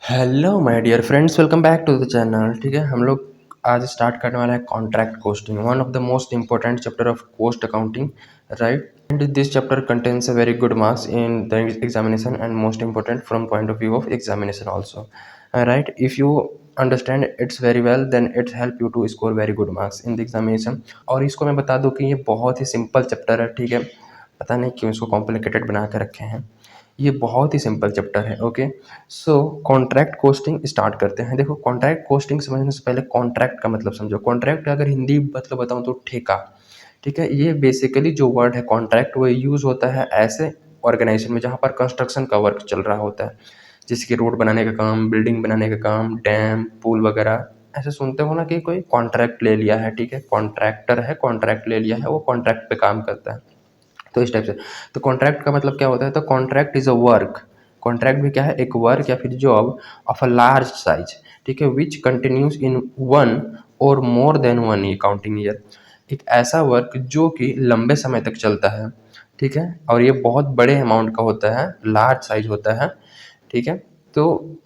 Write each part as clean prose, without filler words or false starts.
Hello my dear friends, welcome back to the channel. ठीक है, हम लोग आज स्टार्ट करने वाला है contract costing, one of the most important chapter of cost accounting, right. And this chapter contains a very good marks in the examination and most important from point of view of examination also, right. If you understand it's very well then it's help you to score very good marks in the examination. और इसको मैं बता दूं कि ये बहुत ही simple chapter है, ठीक है। पता नहीं क्यों इसको कॉम्प्लिकेटेड बना के रखे हैं, ये बहुत ही सिंपल चैप्टर है। ओके, सो कॉन्ट्रैक्ट कोस्टिंग स्टार्ट करते हैं। देखो, कॉन्ट्रैक्ट कोस्टिंग समझने से पहले कॉन्ट्रैक्ट का मतलब समझो। कॉन्ट्रैक्ट का अगर हिंदी मतलब बताऊं तो ठेका, ठीक है। ये बेसिकली जो वर्ड है कॉन्ट्रैक्ट, वो यूज़ होता है ऐसे ऑर्गेनाइजेशन में जहाँ पर कंस्ट्रक्शन का वर्क चल रहा होता है, जैसे कि रोड बनाने का काम, बिल्डिंग बनाने का काम, डैम, पुल वगैरह। ऐसे सुनते हो ना कि कोई कॉन्ट्रैक्ट ले लिया है, ठीक है, कॉन्ट्रैक्टर है, कॉन्ट्रैक्ट ले लिया है, वो कॉन्ट्रैक्ट पे काम करता है, तो इस टाइप से। तो कॉन्ट्रैक्ट का मतलब क्या होता है? तो contract is a work. Contract भी क्या है? एक वर्क या फिर job of a large size, ठीक है, विच कंटिन्यूज इन वन और more than one counting year. एक ऐसा वर्क जो कि लंबे समय तक चलता है, ठीक है, और ये बहुत बड़े अमाउंट का होता है, लार्ज साइज होता है, ठीक है। तो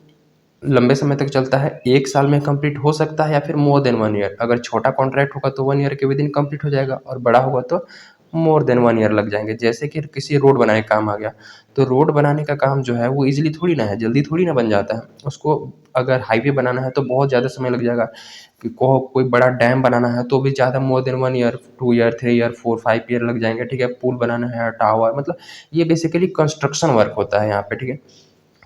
लंबे समय तक चलता है, एक साल में कंप्लीट हो सकता है या फिर मोर देन वन ईयर। अगर छोटा कॉन्ट्रैक्ट होगा तो वन ईयर के विद इन कंप्लीट हो जाएगा, और बड़ा होगा तो मोर देन वन ईयर लग जाएंगे। जैसे कि किसी रोड बनाने का काम आ गया, तो रोड बनाने का काम जो है वो इजीली थोड़ी ना है, जल्दी थोड़ी ना बन जाता है। उसको अगर हाईवे बनाना है तो बहुत ज़्यादा समय लग जाएगा। कि कोई बड़ा डैम बनाना है तो भी ज़्यादा more than one year, two year, three year, four five year लग जाएंगे, ठीक है। पुल बनाना है, टावर, मतलब ये बेसिकली कंस्ट्रक्शन वर्क होता है यहाँ पे, ठीक है।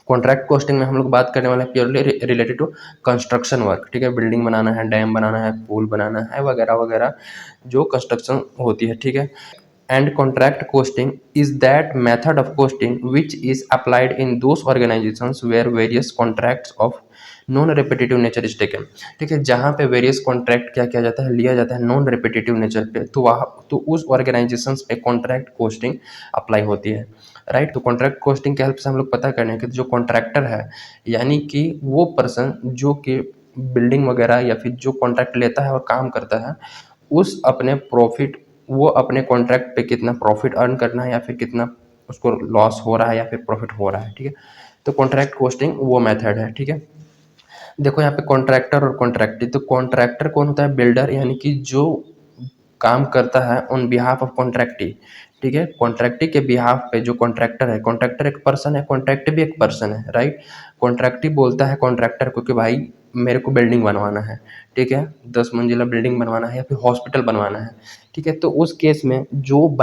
कॉन्ट्रैक्ट कॉस्टिंग में हम लोग बात करने वाले हैं purely related to construction work, ठीक है। बिल्डिंग बनाना है, डैम बनाना है, पुल बनाना है, वगैरह वगैरह जो कंस्ट्रक्शन होती है, ठीक है। And contract costing is that method of costing which is applied in those organizations where various contracts of non repetitive nature is taken, ठीक है। जहाँ पे वेरियस कॉन्ट्रैक्ट क्या किया जाता है, लिया जाता है नॉन रेपिटेटिव नेचर पे, तो वहाँ तो उस ऑर्गेनाइजेशन पे कॉन्ट्रैक्ट कोस्टिंग अप्लाई होती है, राइट। तो कॉन्ट्रैक्ट कोस्टिंग के हेल्प से हम लोग पता करें कि जो कॉन्ट्रैक्टर है, यानी कि वो पर्सन जो कि बिल्डिंग वगैरह या फिर जो कॉन्ट्रैक्ट लेता है और काम करता है, उस अपने प्रॉफिट, वो अपने कॉन्ट्रैक्ट पे कितना प्रॉफिट अर्न करना है या फिर कितना उसको लॉस हो रहा है या फिर प्रॉफिट हो रहा है, ठीक है। तो कॉन्ट्रैक्ट कोस्टिंग वो मेथड है, ठीक है। देखो यहाँ पे कॉन्ट्रैक्टर और कॉन्ट्रैक्टी, तो कॉन्ट्रैक्टर कौन होता है? बिल्डर, यानी कि जो काम करता है ऑन बिहाफ ऑफ कॉन्ट्रैक्टी, ठीक है। कॉन्ट्रैक्टी के बिहाफ पे जो कॉन्ट्रैक्टर है, कॉन्ट्रैक्टर एक पर्सन है, कॉन्ट्रैक्टी भी एक पर्सन है, राइट। कॉन्ट्रैक्टी बोलता है कॉन्ट्रैक्टर को कि भाई मेरे को बिल्डिंग बनवाना है, ठीक है, 10 मंजिला बिल्डिंग बनवाना है या फिर हॉस्पिटल बनवाना है, ठीक है। तो उस केस में जो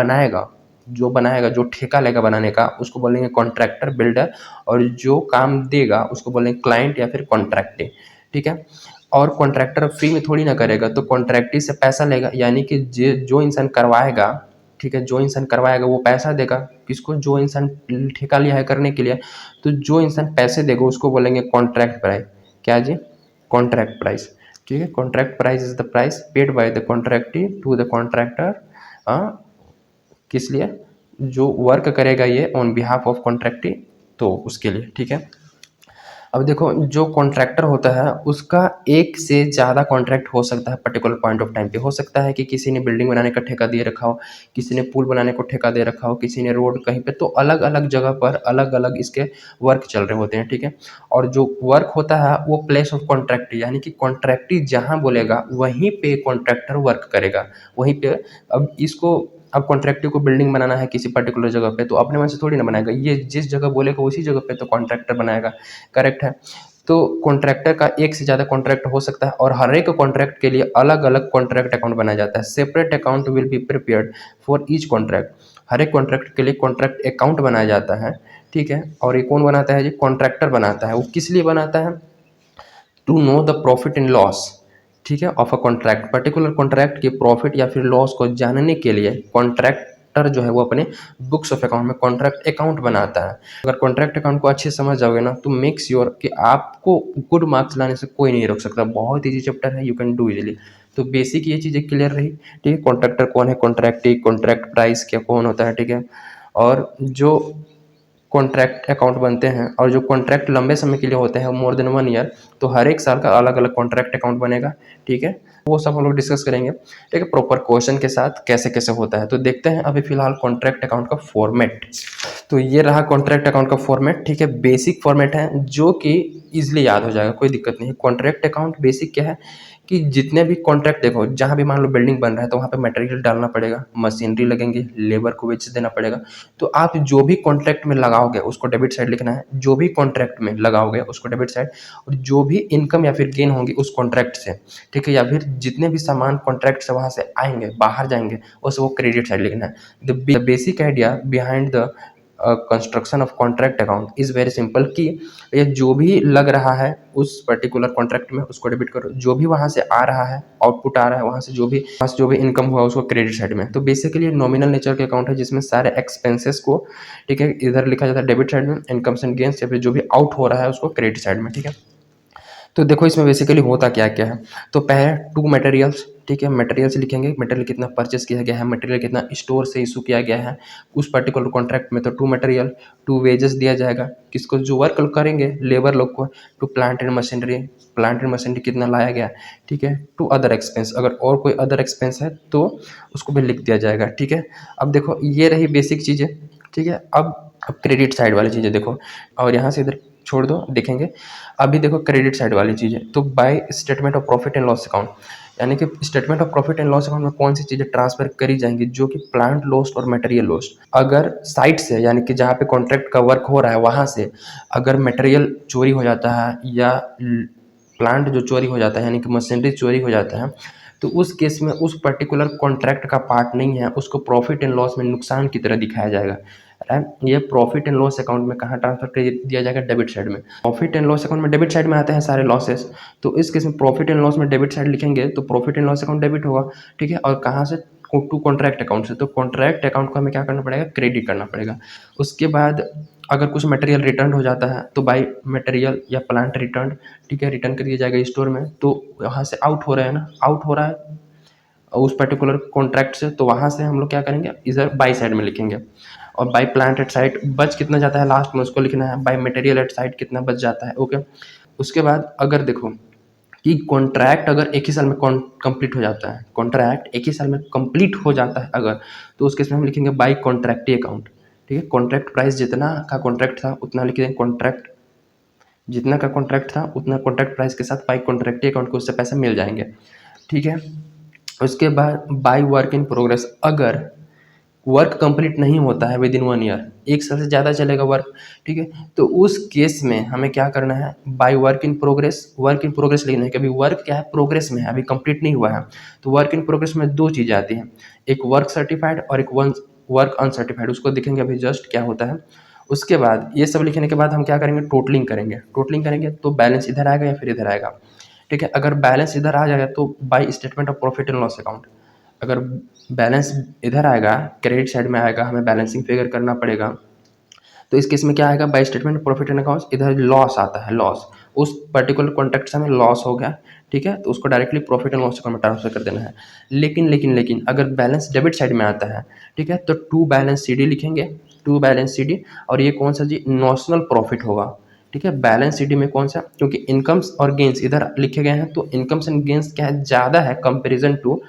ठेका लेगा बनाने का, उसको बोलेंगे कॉन्ट्रैक्टर, बिल्डर। और जो काम देगा उसको बोलेंगे क्लाइंट या फिर कॉन्ट्रैक्टी, ठीक है। और कॉन्ट्रैक्टर फ्री में थोड़ी ना करेगा, तो कॉन्ट्रैक्टी से पैसा लेगा, यानी कि जो इंसान करवाएगा, ठीक है, जो इंसान करवाएगा वो पैसा देगा किसको? जो इंसान ठेका लिया है करने के लिए, तो जो इंसान पैसे देगा उसको बोलेंगे कॉन्ट्रैक्ट प्राइस। क्या जी? कॉन्ट्रैक्ट प्राइस, ठीक है। Contract price is the price paid by the contractee to the contractor. किस लिए? जो वर्क करेगा ये ऑन बिहाफ ऑफ कॉन्ट्रैक्टी, तो उसके लिए, ठीक है। अब देखो, जो कॉन्ट्रैक्टर होता है उसका एक से ज़्यादा कॉन्ट्रैक्ट हो सकता है पर्टिकुलर पॉइंट ऑफ टाइम पे। हो सकता है कि किसी ने बिल्डिंग बनाने का ठेका दे रखा हो, किसी ने पुल बनाने को ठेका दे रखा हो, किसी ने रोड कहीं पे, तो अलग अलग जगह पर अलग अलग इसके वर्क चल रहे होते हैं, ठीक है। और जो वर्क होता है वो प्लेस ऑफ कॉन्ट्रैक्टी, यानी कि कॉन्ट्रैक्टी जहाँ बोलेगा वहीं पे कॉन्ट्रैक्टर वर्क करेगा, वहीं पे। अब कॉन्ट्रैक्टर को बिल्डिंग बनाना है किसी पर्टिकुलर जगह पे, तो अपने मन से थोड़ी ना बनाएगा, ये जिस जगह बोलेगा उसी जगह पे तो कॉन्ट्रैक्टर बनाएगा, करेक्ट है। तो कॉन्ट्रैक्टर का एक से ज़्यादा कॉन्ट्रैक्ट हो सकता है, और हर एक कॉन्ट्रैक्ट के लिए अलग अलग कॉन्ट्रैक्ट अकाउंट बनाया जाता है। Separate account will be prepared for each contract. हर एक कॉन्ट्रैक्ट के लिए कॉन्ट्रैक्ट अकाउंट बनाया जाता है, ठीक है। और ये कौन बनाता है जी? कॉन्ट्रैक्टर बनाता है। वो किस लिए बनाता है? To know the profit and loss, ठीक है, of a contract. Particular contract के प्रॉफिट या फिर लॉस को जानने के लिए कॉन्ट्रैक्टर जो है वो अपने बुक्स ऑफ अकाउंट में कॉन्ट्रैक्ट अकाउंट बनाता है। अगर कॉन्ट्रैक्ट अकाउंट को अच्छे से समझ जाओगे ना, तो मेक श्योर कि आपको गुड मार्क्स लाने से कोई नहीं रोक सकता। बहुत ईजी चैप्टर है, यू कैन डू इजीली। तो बेसिक ये चीज़ें क्लियर रही, ठीक है। कॉन्ट्रैक्टर कौन है, कॉन्ट्रैक्टी, कॉन्ट्रैक्ट प्राइस क्या कौन होता है, ठीक है। और जो कॉन्ट्रैक्ट अकाउंट बनते हैं, और जो कॉन्ट्रैक्ट लंबे समय के लिए होते हैं मोर देन वन ईयर, तो हर एक साल का अलग अलग कॉन्ट्रैक्ट अकाउंट बनेगा, ठीक है। वो सब हम लोग डिस्कस करेंगे, ठीक है, प्रॉपर क्वेश्चन के साथ कैसे कैसे होता है। तो देखते हैं अभी फिलहाल कॉन्ट्रैक्ट अकाउंट का फॉर्मेट। तो ये रहा कॉन्ट्रैक्ट अकाउंट का फॉर्मेट, ठीक है। बेसिक फॉर्मेट है जो कि ईजिली याद हो जाएगा, कोई दिक्कत नहीं है। कॉन्ट्रैक्ट अकाउंट बेसिक क्या है कि जितने भी कॉन्ट्रैक्ट, देखो जहाँ भी मान लो बिल्डिंग बन रहा है तो वहाँ पे मटेरियल डालना पड़ेगा, मशीनरी लगेंगे, लेबर को वेजेस देना पड़ेगा। तो आप जो भी कॉन्ट्रैक्ट में लगाओगे उसको डेबिट साइड लिखना है, जो भी कॉन्ट्रैक्ट में लगाओगे उसको डेबिट साइड, और जो भी इनकम या फिर गेन होंगी उस कॉन्ट्रैक्ट से, ठीक है, या फिर जितने भी सामान कॉन्ट्रैक्ट से वहाँ से आएंगे बाहर जाएंगे उस वो क्रेडिट साइड लिखना है। The basic idea behind the construction of contract account is very simple कि ये जो भी लग रहा है उस पर्टिकुलर कॉन्ट्रैक्ट में उसको डेबिट करो, जो भी वहाँ से आ रहा है, आउटपुट आ रहा है, वहाँ से जो भी इनकम हुआ उसको क्रेडिट साइड में। तो बेसिकली नॉमिनल नेचर के अकाउंट है जिसमें सारे एक्सपेंसेस को, ठीक है, इधर लिखा जाता है डेबिट साइड में, इनकम्स एंड गेन्स या फिर जो भी आउट हो रहा है उसको क्रेडिट साइड में, ठीक है। तो देखो इसमें बेसिकली होता क्या क्या है। तो पहले टू मटेरियल्स, ठीक है, मटेरियल्स लिखेंगे, मटेरियल कितना परचेस किया गया है, मटेरियल कितना स्टोर से इशू किया गया है उस पर्टिकुलर कॉन्ट्रैक्ट में। तो टू मटेरियल, टू वेजेस दिया जाएगा किसको, जो वर्क करेंगे लेबर लोग को, to plant and machinery, plant and machinery कितना लाया गया, ठीक है, टू अदर एक्सपेंस, अगर और कोई अदर एक्सपेंस है तो उसको भी लिख दिया जाएगा, ठीक है। अब देखो ये रही बेसिक चीज़ें, ठीक है। अब क्रेडिट साइड वाली चीज़ें देखो, और यहाँ से इधर छोड़ दो, देखेंगे अभी। देखो क्रेडिट साइड वाली चीज़ें, तो by statement of profit and loss account, यानी कि statement of profit and loss account में कौन सी चीज़ें ट्रांसफर करी जाएंगी, जो कि प्लांट लॉस्ट और मटेरियल लॉस्ट। अगर साइट से, यानी कि जहाँ पे कॉन्ट्रैक्ट का वर्क हो रहा है वहाँ से अगर मटेरियल चोरी हो जाता है या प्लांट जो चोरी हो जाता है, यानी कि मशीनरी चोरी हो जाता है, तो उस केस में उस पर्टिकुलर कॉन्ट्रैक्ट का पार्ट नहीं है, उसको प्रॉफिट एंड लॉस में नुकसान की तरह दिखाया जाएगा। ये प्रॉफिट एंड लॉस अकाउंट में कहाँ ट्रांसफर कर दिया जाएगा, डेबिट साइड में। प्रॉफिट एंड लॉस अकाउंट में डेबिट साइड में आते हैं सारे लॉसेस, तो इस केस में प्रॉफिट एंड लॉस में डेबिट साइड लिखेंगे तो profit and loss account debit होगा, ठीक है। और कहाँ से, टू कॉन्ट्रैक्ट अकाउंट से, तो कॉन्ट्रैक्ट अकाउंट को हमें क्या करना पड़ेगा, क्रेडिट करना पड़ेगा। उसके बाद अगर कुछ मटेरियल रिटर्न हो जाता है तो बाई मटेरियल या प्लांट रिटर्न, ठीक है, रिटर्न कर दिया जाएगा स्टोर में, तो वहाँ से आउट हो रहा है ना, आउट हो रहा है उस पर्टिकुलर कॉन्ट्रैक्ट से, तो वहाँ से हम लोग क्या करेंगे, इधर बाई साइड में लिखेंगे। और बाई प्लांट एट साइट बच कितना जाता है लास्ट में उसको लिखना है, बाई मटेरियल एट साइट कितना बच जाता है, ओके। उसके बाद अगर देखो कि कॉन्ट्रैक्ट अगर एक ही साल में कंप्लीट हो जाता है, कॉन्ट्रैक्ट एक ही साल में कंप्लीट हो जाता है अगर, तो उस केस में हम लिखेंगे बाई कॉन्ट्रैक्टी अकाउंट, ठीक है। कॉन्ट्रैक्ट प्राइस जितना का कॉन्ट्रैक्ट था उतना लिख देंगे, कॉन्ट्रैक्ट जितना का कॉन्ट्रैक्ट था उतना कॉन्ट्रैक्ट प्राइस के साथ बाई कॉन्ट्रैक्टी अकाउंट को उससे पैसे मिल जाएंगे, ठीक है। उसके बाद बाई वर्क इन प्रोग्रेस, अगर वर्क कंप्लीट नहीं होता है विद इन 1 ईयर, एक साल से ज़्यादा चलेगा वर्क, ठीक है, तो उस केस में हमें क्या करना है, by work in progress, work in progress लिखना है कि अभी वर्क क्या है, प्रोग्रेस में है, अभी कंप्लीट नहीं हुआ है। तो वर्क इन प्रोग्रेस में दो चीज़ें आती हैं, एक वर्क सर्टिफाइड और एक वर्क अनसर्टिफाइड, उसको देखेंगे अभी जस्ट क्या होता है। उसके बाद ये सब लिखने के बाद हम क्या करेंगे, टोटलिंग करेंगे, टोटलिंग करेंगे तो बैलेंस इधर आएगा या फिर इधर आएगा, ठीक है। अगर बैलेंस इधर आ जाएगा तो by statement of profit and loss account, अगर बैलेंस इधर आएगा क्रेडिट साइड में आएगा, हमें बैलेंसिंग फिगर करना पड़ेगा, तो इस केस में क्या आएगा, by statement profit and accounts, इधर लॉस आता है, लॉस उस पर्टिकुलर कॉन्ट्रैक्ट से हमें लॉस हो गया, ठीक है, तो उसको directly profit and loss account में ट्रांसफर कर देना है। लेकिन अगर बैलेंस डेबिट साइड में आता है, ठीक है, तो टू बैलेंस सी डी लिखेंगे, टू बैलेंस सी डी, और ये कौन सा जी, नॉशनल प्रॉफिट होगा, ठीक है। बैलेंस शीट में कौन सा, क्योंकि इनकम्स और गेंस इधर लिखे गए हैं, तो इनकम्स एंड गेंस क्या है, ज़्यादा है कंपैरिजन टू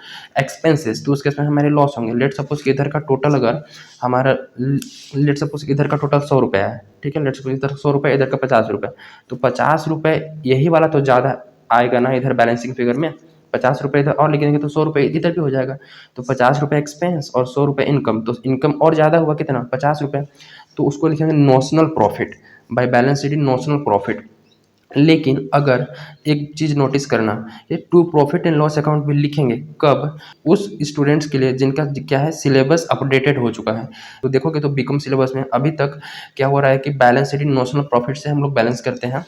एक्सपेंसेस, तो उसके में हमारे लॉस होंगे। लेट सपोज कि इधर का टोटल अगर हमारा, लेट सपोज कि इधर का टोटल 100 रुपये है, ठीक है, लेट सपोज इधर 100 रुपये, इधर का 50 रुपये, तो 50 रुपये यही वाला तो ज़्यादा आएगा ना इधर बैलेंसिंग फिगर में, 50 रुपये इधर और लिखेंगे तो 100 रुपये इधर भी हो जाएगा। तो 50 रुपये एक्सपेंस और 100 रुपये इनकम, तो इनकम और ज़्यादा हुआ कितना, 50 रुपये, तो उसको लिखेंगे notional profit, by balance sheet notional profit. लेकिन अगर एक चीज़ नोटिस करना, ये to profit and loss account भी लिखेंगे कब, उस स्टूडेंट्स के लिए जिनका क्या है, सिलेबस अपडेटेड हो चुका है। तो देखोगे तो बीकॉम सिलेबस में अभी तक क्या हो रहा है कि बैलेंस शीट नॉशनल प्रॉफिट से हम लोग बैलेंस करते हैं,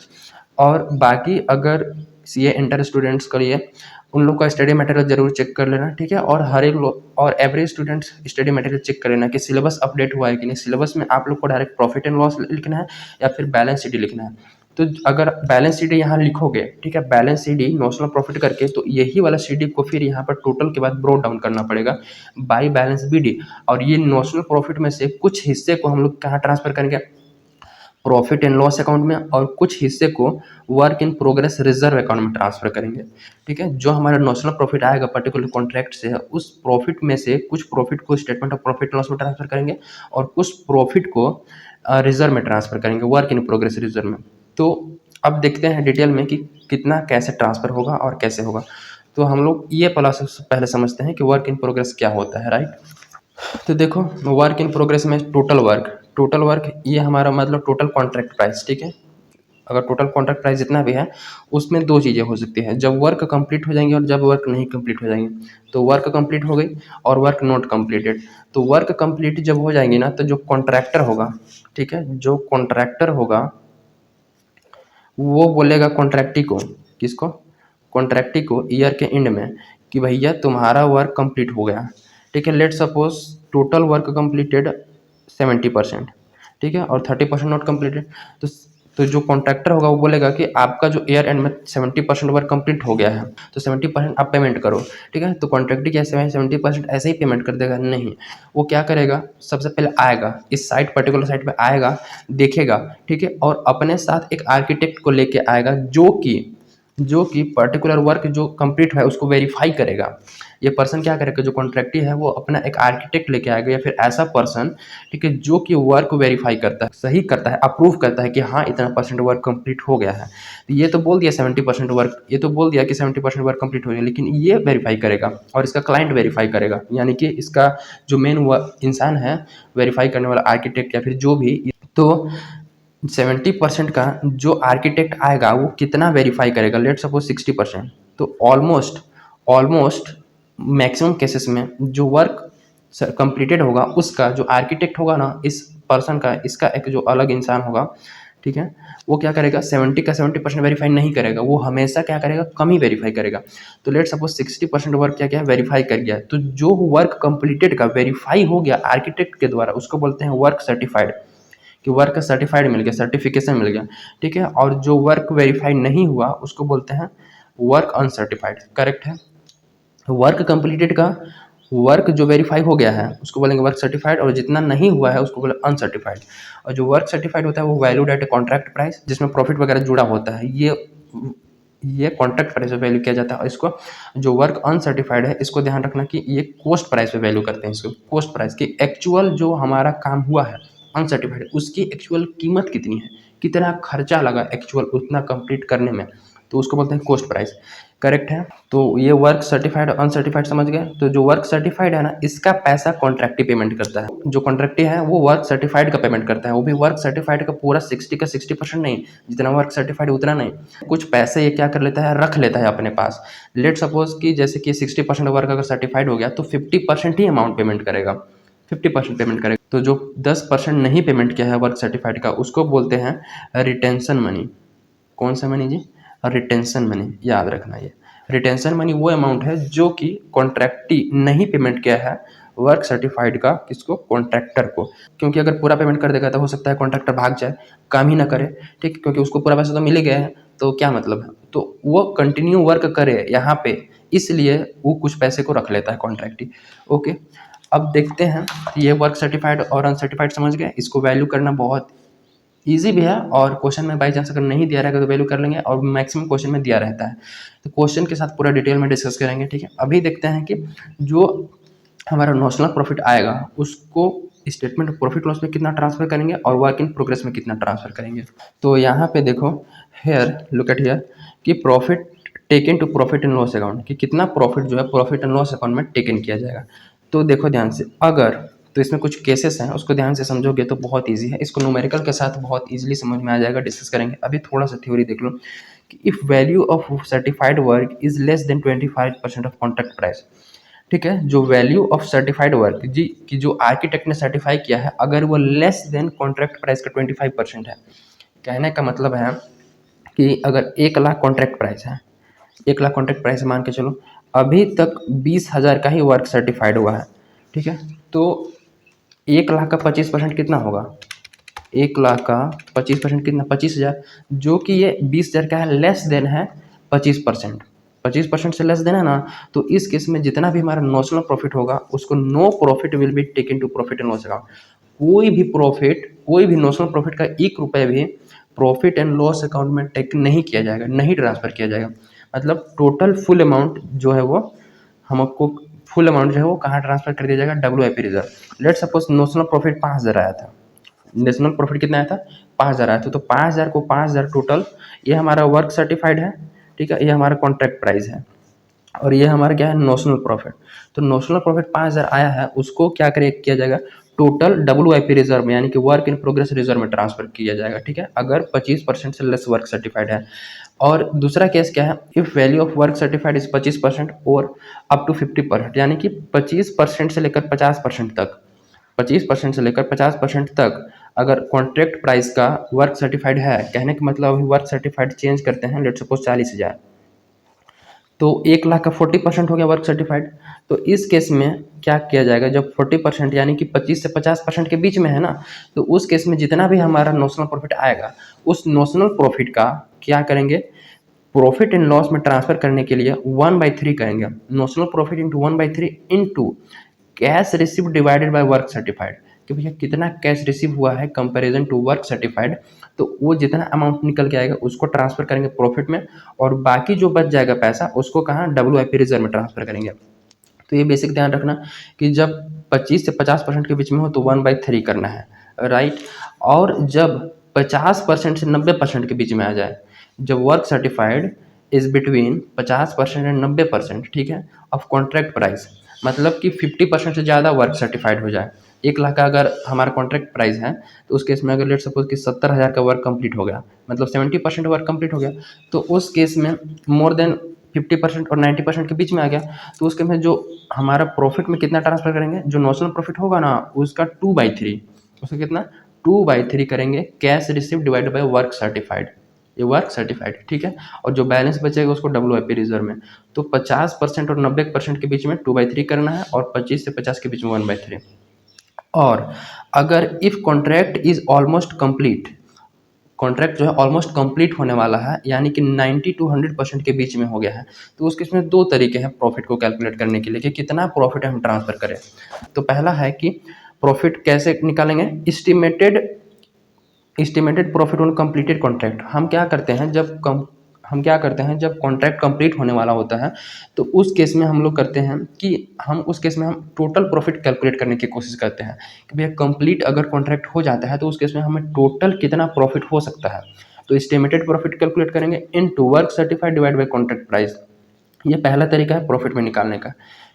और बाकी अगर सीए इंटर स्टूडेंट्स के लिए उन लोग का स्टडी मटेरियल जरूर चेक कर लेना, ठीक है। और हर एक लोग और average students study material check कर लेना कि सिलेबस अपडेट हुआ है कि नहीं। सिलेबस में आप लोग को डायरेक्ट प्रॉफिट एंड लॉस लिखना है या फिर बैलेंस शीट लिखना है। तो अगर बैलेंस शीट यहाँ लिखोगे, ठीक है, बैलेंस शीट नॉशनल प्रॉफिट करके, तो यही वाला शीट को फिर यहाँ पर टोटल के बाद ब्रोड डाउन करना पड़ेगा बाई बैलेंस बीडी, और ये नॉशनल प्रॉफिट में से कुछ हिस्से को हम लोग कहाँ ट्रांसफर करेंगे, प्रॉफिट एंड लॉस अकाउंट में और कुछ हिस्से को work in progress reserve account में ट्रांसफर करेंगे। ठीक है, जो हमारा नॉशनल प्रॉफिट आएगा पर्टिकुलर कॉन्ट्रैक्ट से उस प्रॉफिट में से कुछ प्रॉफिट को स्टेटमेंट ऑफ प्रॉफिट लॉस में ट्रांसफर करेंगे और कुछ प्रॉफिट को रिजर्व में ट्रांसफर करेंगे, वर्क इन प्रोग्रेस रिजर्व में। तो अब देखते हैं डिटेल में कि कितना कैसे ट्रांसफर होगा और कैसे होगा। तो हम लोग ये प्रोसेस पहले समझते हैं कि वर्क इन प्रोग्रेस क्या होता है, राइट। तो देखो, वर्क इन प्रोग्रेस में टोटल वर्क ये हमारा मतलब टोटल कॉन्ट्रैक्ट प्राइस। ठीक है, अगर टोटल कॉन्ट्रैक्ट प्राइस जितना भी है उसमें दो चीज़ें हो सकती है, जब वर्क कंप्लीट हो जाएंगे और जब वर्क नहीं कंप्लीट हो जाएंगे। तो वर्क कंप्लीट हो गई और वर्क नॉट कंप्लीटेड। तो वर्क कंप्लीट जब हो जाएंगी ना, तो जो कॉन्ट्रैक्टर होगा, ठीक है, जो कॉन्ट्रैक्टर होगा वो बोलेगा कॉन्ट्रैक्टी को, किसको, कॉन्ट्रैक्टी को ईयर के एंड में कि भैया तुम्हारा वर्क कंप्लीट हो गया। ठीक है, let suppose total work completed 70%, ठीक है, और 30% नॉट कंप्लीटेड। तो जो कॉन्ट्रैक्टर होगा वो बोलेगा कि आपका जो ईयर एंड में 70% वर्क कंप्लीट हो गया है, तो 70% आप पेमेंट करो। ठीक है, तो कॉन्ट्रैक्टर कैसे है, 70% ऐसे ही पेमेंट कर देगा? नहीं, वो क्या करेगा, सबसे पहले आएगा इस साइट, पर्टिकुलर साइट पे आएगा, देखेगा, ठीक है, और अपने साथ एक आर्किटेक्ट को लेके आएगा जो कि पर्टिकुलर वर्क जो कंप्लीट है उसको वेरीफाई करेगा। ये पर्सन क्या करेगा, जो कॉन्ट्रैक्टी है वो अपना एक आर्किटेक्ट लेके आएगा या फिर ऐसा पर्सन, ठीक है, जो कि वर्क वेरीफाई करता है, सही करता है, अप्रूव करता है कि हाँ इतना परसेंट वर्क कंप्लीट हो गया है। तो ये तो बोल दिया 70% वर्क, ये तो बोल दिया कि 70% वर्क कंप्लीट हो गया, लेकिन ये वेरीफाई करेगा और इसका क्लाइंट वेरीफाई करेगा, यानी कि इसका जो मेन इंसान है वेरीफाई करने वाला, आर्किटेक्ट या फिर जो भी। तो 70% का जो आर्किटेक्ट आएगा वो कितना वेरीफाई करेगा, लेट सपोज 60%। तो ऑलमोस्ट मैक्सिमम केसेस में जो वर्क कंप्लीटेड होगा उसका जो आर्किटेक्ट होगा ना, इस पर्सन का, इसका एक जो अलग इंसान होगा, ठीक है, वो क्या करेगा, 70 का 70% वेरीफाई नहीं करेगा, वो हमेशा क्या करेगा, कम ही वेरीफाई करेगा। तो लेट सपोज 60% वर्क क्या क्या वेरीफाई कर गया, तो जो वर्क कंप्लीटेड का वेरीफाई हो गया आर्किटेक्ट के द्वारा उसको बोलते हैं वर्क सर्टिफाइड, कि वर्क सर्टिफाइड मिल गया, सर्टिफिकेशन मिल गया। ठीक है, और जो वर्क वेरीफाई नहीं हुआ उसको बोलते हैं वर्क अनसर्टिफाइड। करेक्ट है, वर्क कंप्लीटेड का वर्क जो वेरीफाई हो गया है उसको बोलेंगे वर्क सर्टिफाइड, और जितना नहीं हुआ है उसको बोले अनसर्टिफाइड। और जो वर्क सर्टिफाइड होता है वो वैल्यूड एट कॉन्ट्रैक्ट प्राइस, जिसमें प्रॉफिट वगैरह जुड़ा होता है, ये कॉन्ट्रैक्ट प्राइस पे वैल्यू किया जाता है। और इसको जो वर्क अनसर्टिफाइड है इसको ध्यान रखना कि ये कॉस्ट प्राइस पे वैल्यू करते हैं, इसको कॉस्ट प्राइस की एक्चुअल जो हमारा काम हुआ है अनसर्टिफाइड उसकी एक्चुअल कीमत कितनी है, कितना खर्चा लगा एक्चुअल उतना कंप्लीट करने में, तो उसको बोलते हैं कॉस्ट प्राइस। करेक्ट है, तो ये वर्क सर्टिफाइड अनसर्टिफाइड समझ गए। तो जो वर्क सर्टिफाइड है ना, इसका पैसा कॉन्ट्रैक्टी पेमेंट करता है, जो कॉन्ट्रैक्टी है वो वर्क सर्टिफाइड का पेमेंट करता है, वो भी वर्क सर्टिफाइड का पूरा 60 का 60% नहीं, जितना वर्क सर्टिफाइड उतना नहीं, कुछ पैसे ये क्या कर लेता है, रख लेता है अपने पास। लेट सपोज कि जैसे कि 60% वर्क अगर सर्टिफाइड हो गया तो 50% ही अमाउंट पेमेंट करेगा, 50% पेमेंट करेगा। तो जो 10% नहीं पेमेंट किया है वर्क सर्टिफाइड का उसको बोलते हैं रिटेंशन मनी। कौन सा मनी जी, रिटेंशन मनी, याद रखना। ये रिटेंशन मनी वो अमाउंट है जो कि कॉन्ट्रैक्टी नहीं पेमेंट किया है वर्क सर्टिफाइड का, किसको, कॉन्ट्रैक्टर को। क्योंकि अगर पूरा पेमेंट कर देगा तो हो सकता है कॉन्ट्रैक्टर भाग जाए, काम ही ना करे, ठीक, क्योंकि उसको पूरा पैसा तो मिल ही गया है, तो क्या मतलब है, तो वो कंटिन्यू वर्क करे यहाँ पे, इसलिए वो कुछ पैसे को रख लेता है कॉन्ट्रैक्टी। ओके, अब देखते हैं, ये वर्क सर्टिफाइड और अनसर्टिफाइड समझ गए, इसको वैल्यू करना बहुत ईजी भी है, और क्वेश्चन में बाई चांस अगर नहीं दिया रहेगा तो वैल्यू कर लेंगे, और मैक्सिमम क्वेश्चन में दिया रहता है, तो क्वेश्चन के साथ पूरा डिटेल में डिस्कस करेंगे। ठीक है, अभी देखते हैं कि जो हमारा नॉशनल प्रॉफिट आएगा उसको स्टेटमेंट ऑफ प्रॉफिट लॉस में कितना ट्रांसफर करेंगे और वर्क इन प्रोग्रेस में कितना ट्रांसफर करेंगे। तो यहाँ पे देखो, हेयर लुक एट हियर, कि profit taken to profit and loss account, कि कितना प्रॉफिट जो है प्रॉफिट एंड लॉस अकाउंट में टेकन किया जाएगा। तो देखो ध्यान से, अगर तो इसमें कुछ केसेस हैं उसको ध्यान से समझोगे तो बहुत इजी है, इसको न्यूमेरिकल के साथ बहुत इजीली समझ में आ जाएगा, डिस्कस करेंगे। अभी थोड़ा सा थ्योरी देख लो, कि if value of certified work is less than 25% of contract price. ठीक है, जो वैल्यू ऑफ सर्टिफाइड वर्क जी कि जो आर्किटेक्ट ने सर्टिफाई किया है, अगर वो लेस देन कॉन्ट्रैक्ट प्राइस का 25% है, कहने का मतलब है कि अगर 1 लाख कॉन्ट्रैक्ट प्राइस है, 1 लाख कॉन्ट्रैक्ट प्राइस मान के चलो, अभी तक 20,000 का ही वर्क सर्टिफाइड हुआ है। ठीक है, तो 1 लाख का 25% कितना होगा, 1 लाख का 25% कितना, 25,000, जो कि ये 20,000 का है, लेस देन है 25%, 25% से लेस देन है ना। तो इस केस में जितना भी हमारा नॉशनल प्रॉफिट होगा उसको no profit will be taken to profit and loss account, कोई भी प्रॉफिट, कोई भी नोशनल प्रॉफिट का 1 रुपये भी प्रॉफिट एंड लॉस अकाउंट में टेक नहीं किया जाएगा, नहीं ट्रांसफ़र किया जाएगा। मतलब टोटल फुल अमाउंट जो है वो हमको फुल अमाउंट जो है वो कहाँ ट्रांसफ़र कर दिया जाएगा, WIP reserve. Let suppose notional profit 5,000 आया था, नेशनल प्रॉफिट कितना आया था, 5,000 आया था। तो 5,000 को 5,000 टोटल, ये हमारा वर्क सर्टिफाइड है, ठीक है, ये हमारा कॉन्ट्रैक्ट प्राइस है, और ये हमारा क्या है, नोशनल प्रॉफिट। तो नोशनल प्रॉफिट 5,000 आया है, उसको क्या करे किया जाएगा, टोटल WIP रिजर्व में, यानी कि वर्क इन प्रोग्रेस रिजर्व में ट्रांसफर किया जाएगा, ठीक है, अगर 25% से लेस वर्क सर्टिफाइड है। और दूसरा केस क्या है, if value of work certified is 25% और अप टू 50%, यानी कि 25% से लेकर 50% तक, 25% से लेकर 50% तक अगर कॉन्ट्रैक्ट प्राइस का वर्क सर्टिफाइड है, कहने का मतलब अभी वर्क सर्टिफाइड चेंज करते हैं, लेट सपोज 40,000, तो 1,00,000 का 40% हो गया वर्क सर्टिफाइड। तो इस केस में क्या किया जाएगा, जब 40% यानी कि 25 से 50% के बीच में है ना, तो उस केस में जितना भी हमारा नोशनल प्रॉफिट आएगा, उस नोशनल प्रॉफिट का क्या करेंगे, प्रॉफिट एंड लॉस में ट्रांसफर करने के लिए 1/3 करेंगे, notional profit into 1/3 into cash receive divided by work certified, कि भैया कितना कैश रिसीव हुआ है कंपैरिजन टू वर्क सर्टिफाइड, तो वो जितना अमाउंट निकल के आएगा उसको ट्रांसफर करेंगे प्रॉफिट में, और बाकी जो बच जाएगा पैसा उसको कहाँ, WIP रिजर्व में ट्रांसफर करेंगे। तो ये बेसिक ध्यान रखना कि जब 25 से 50% के बीच में हो तो 1/3 करना है, राइट। और जब 50% से 90% के बीच में आ जाए, जब work certified is between 50% and 90%, ठीक है, ऑफ कॉन्ट्रैक्ट प्राइस, मतलब कि 50% से ज़्यादा वर्क सर्टिफाइड हो जाए। 1,00,000 का अगर हमारा कॉन्ट्रैक्ट प्राइस है, तो उस केस में अगर लेट सपोज कि 70,000 का वर्क कंप्लीट हो गया, मतलब 70% वर्क कंप्लीट हो गया, तो उस केस में मोर देन 50% और 90% के बीच में आ गया, तो उसके में जो हमारा प्रॉफिट में कितना ट्रांसफर करेंगे, जो नोशनल प्रॉफिट होगा ना उसका 2/3, उसका कितना 2/3 करेंगे cash receive divided by work certified, ये वर्क सर्टिफाइड, ठीक है, और जो बैलेंस बचेगा उसको WIP रिजर्व में। तो 50% और 90% के बीच में 2/3 करना है, और 25 से 50 के बीच में 1/3। और अगर if contract is almost complete, contract जो है ऑलमोस्ट कंप्लीट होने वाला है, यानी कि 90 टू 100% के बीच में हो गया है, तो उसके इसमें 2 तरीके हैं प्रॉफिट को कैलकुलेट करने के लिए कि कितना प्रॉफिट हम ट्रांसफ़र करें। तो पहला है कि प्रॉफिट कैसे निकालेंगे, estimated profit on completed contract. हम क्या करते हैं जब कॉन्ट्रैक्ट कंप्लीट होने वाला होता है, तो उस केस में हम लोग करते हैं कि उस केस में हम टोटल प्रॉफिट कैलकुलेट करने की कोशिश करते हैं कि भैया कंप्लीट अगर कॉन्ट्रैक्ट हो जाता है तो उस केस में हमें टोटल कितना प्रॉफिट हो सकता है। तो एस्टिमेटेड प्रॉफिट कैलकुलेट करेंगे into work certified divide by contract price. ये पहला तरीका है प्रॉफिट में निकालने का,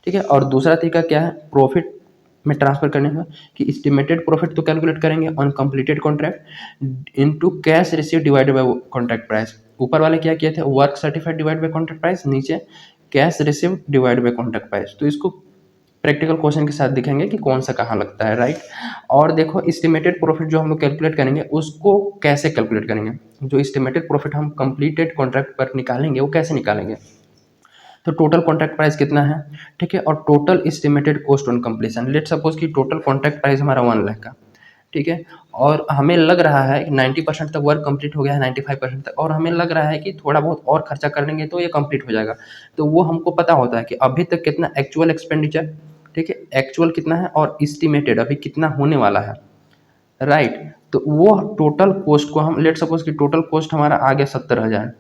ठीक है। और दूसरा तरीका क्या है प्रॉफिट में ट्रांसफर करने का, कि एस्टिमेटेड प्रॉफिट तो कैलकुलेट करेंगे on completed contract into cash receive divided by contract price. ऊपर वाले क्या किए थे, work certified divide by contract price, नीचे cash receive divide by contract price. तो इसको प्रैक्टिकल क्वेश्चन के साथ दिखेंगे कि कौन सा कहाँ लगता है, राइट। और देखो एस्टिमेटेड प्रॉफिट जो हम लोग कैलकुलेट करेंगे उसको कैसे कैलकुलेट करेंगे, जो एस्टिमेटेड प्रॉफिट हम कंप्लीटेड कॉन्ट्रैक्ट पर निकालेंगे वो कैसे निकालेंगे। तो टोटल कॉन्ट्रैक्ट प्राइस कितना है, ठीक है, और total estimated cost on completion. Let suppose कि टोटल कॉन्ट्रैक्ट प्राइस हमारा 1,00,000 का, ठीक है, और हमें लग रहा है कि 90% तक वर्क कंप्लीट हो गया है, 95% तक, और हमें लग रहा है कि थोड़ा बहुत और खर्चा कर लेंगे तो ये कंप्लीट हो जाएगा। तो वो हमको पता होता है कि अभी तक कितना एक्चुअल एक्सपेंडिचर, ठीक है, एक्चुअल कितना है और एस्टिमेटेड अभी कितना होने वाला है, राइट। तो वो टोटल कॉस्ट को हम लेट सपोज कि टोटल कॉस्ट हमारा आ गया 70,000,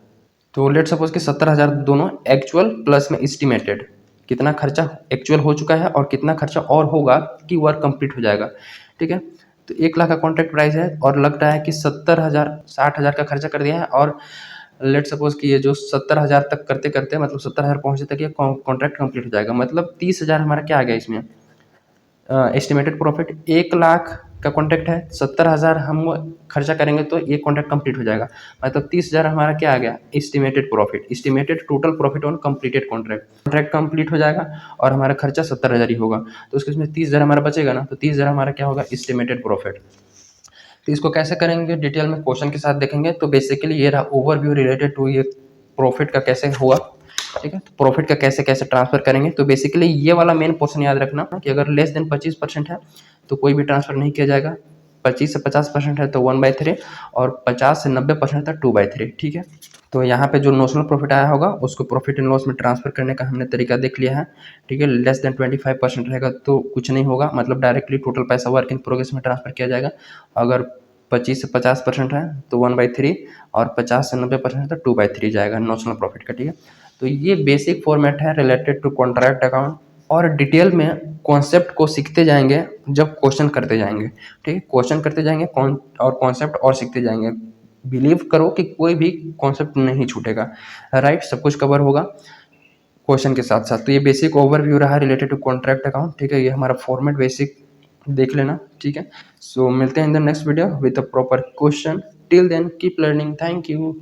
तो लेट सपोज कि 70,000 दोनों एक्चुअल प्लस में एस्टिमेटेड, कितना खर्चा एक्चुअल हो चुका है और कितना खर्चा और होगा कि वर्क कंप्लीट हो जाएगा, ठीक है। तो 1,00,000 का कॉन्ट्रैक्ट प्राइस है और लगता है कि 70,000 60,000 का खर्चा कर दिया है, और लेट सपोज कि ये जो 70,000 तक करते करते मतलब 70,000 पहुँचे तक ये कॉन्ट्रैक्ट कंप्लीट हो जाएगा, मतलब 30,000 हमारा क्या आ गया इसमें, एस्टिमेटेड प्रॉफिट। 1,00,000 का कॉन्ट्रैक्ट है, 70,000 हम खर्चा करेंगे तो ये कॉन्ट्रैक्ट कंप्लीट हो जाएगा, मतलब 30,000 हमारा क्या आ गया, estimated profit, estimated total profit on completed contract complete हो जाएगा, और हमारा खर्चा 70,000 ही होगा, तो उसके उसमें 30,000 हमारा बचेगा ना, तो 30,000 हमारा क्या होगा, एस्टिमेटेड प्रॉफिट। तो इसको कैसे करेंगे डिटेल में क्वेश्चन के साथ देखेंगे। तो बेसिकली ये रहा ओवरव्यू रिलेटेड टू ये प्रॉफिट का कैसे हुआ, ठीक है, तो प्रॉफिट का कैसे कैसे ट्रांसफर करेंगे। तो बेसिकली ये वाला मेन पोर्शन याद रखना कि अगर लेस देन 25% है तो कोई भी ट्रांसफर नहीं किया जाएगा, 25 से 50% है तो 1/3, और 50 से 90% तक 2/3, ठीक है। तो यहाँ पे जो नोशनल प्रॉफिट आया होगा उसको प्रॉफिट एंड लॉस में ट्रांसफर करने का हमने तरीका देख लिया है, ठीक है। लेस देन 25% रहेगा तो कुछ नहीं होगा, मतलब डायरेक्टली टोटल पैसा वर्क इन प्रोग्रेस में ट्रांसफर किया जाएगा। अगर 25 से 50% है तो 1/3, और 50 से 90% है तो 2/3 जाएगा नोशनल प्रॉफिट का, ठीक है। तो ये बेसिक फॉर्मेट है रिलेटेड टू कॉन्ट्रैक्ट अकाउंट, और डिटेल में कॉन्सेप्ट को सीखते जाएंगे जब क्वेश्चन करते जाएंगे, ठीक है। क्वेश्चन करते जाएंगे और कॉन्सेप्ट और सीखते जाएंगे। बिलीव करो कि कोई भी कॉन्सेप्ट नहीं छूटेगा, राइट, सब कुछ कवर होगा क्वेश्चन के साथ साथ। तो ये बेसिक ओवरव्यू रहा रिलेटेड टू कॉन्ट्रैक्ट अकाउंट, ठीक है। ये हमारा फॉर्मेट बेसिक देख लेना, ठीक है। सो मिलते हैं in the next video with a proper question. Till then keep learning, thank you.